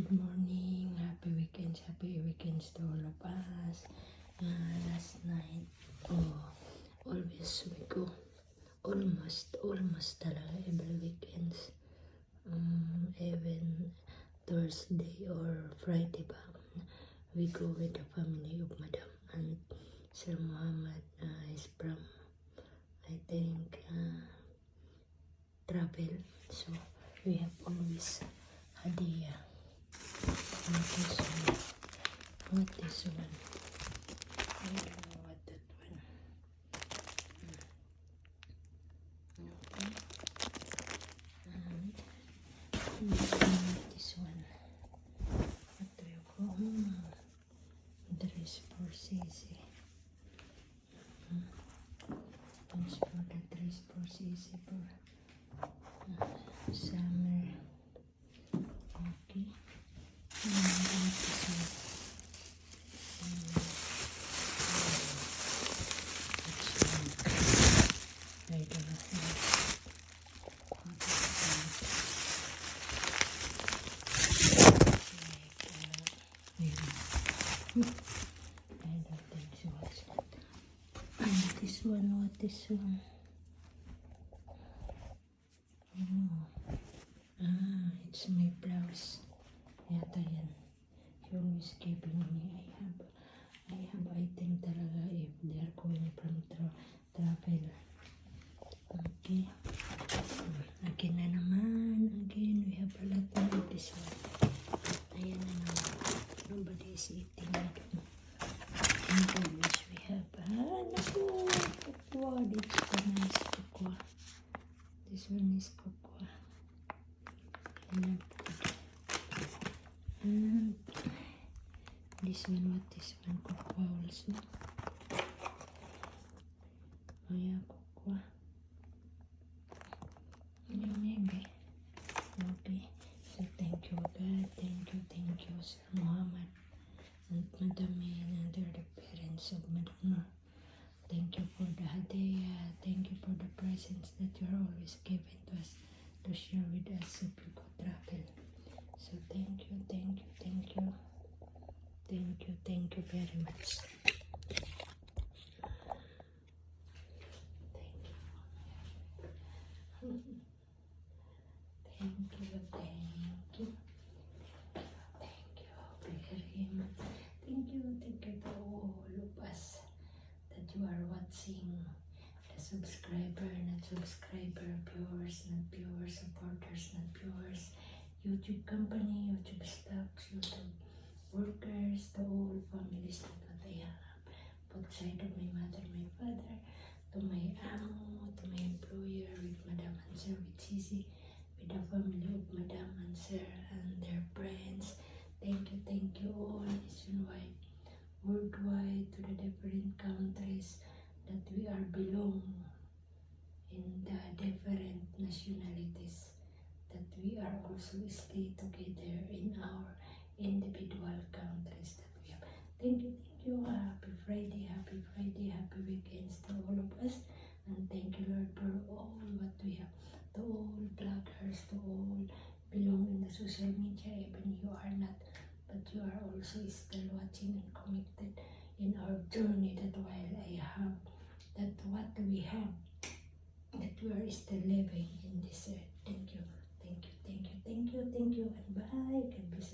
Good morning, happy weekends to all of us. Last night, always we go, almost talaga every weekends. Even Thursday or Friday pa, we go with the family of Madam and Sir Muhammad is from, I think, travel. So we have always hadiah. What this one? I don't know what that one. Okay. And this one. What do you call? Dress for Sisi. This for the dress for Sisi for summer. Okay. I don't know. I don't think so. What's that? And this one, what is one? It's my blouse. Yata yan. She always giving me. I have item talaga if they are going from travel. Okay. Again na naman. Again, we have a lot of this one. Ayan na naman. Nobody is eating it. And always we have, naku, cocoa. This one is cocoa. This one is cocoa. And this one, what is one? Cocoa also. Oh yeah, cocoa. Yeah, maybe. Okay. So thank you God. Thank you Sir Muhammad and Madam May and the parents of Madam Noor. Thank you for the hadiah. Thank you for the presents that you are always giving to us to share with us if you go travel. So thank you very much. Thank you very much. Thank you to all of us that you are watching. The subscriber, not subscriber, viewers, not viewers, supporters, not viewers, YouTube company, YouTube staffs, YouTube workers, to all families that I have, both side of my mother, my father, to my amo, to my employer with Madam and Sir, with Sisi, with the family of Madam and Sir and their friends. Thank you all nationwide, worldwide, to the different countries that we are belong in the different nationalities, that we are also stay together in our individual countries that we have. Thank you. Happy Friday, happy weekends to all of us. And thank you, Lord, for all what we have. To all bloggers, to all belong in the social media, even you are not, but you are also still watching and connected in our journey, that while I have, that what we have, that we are still living in this earth. Thank you, and bye. God bless.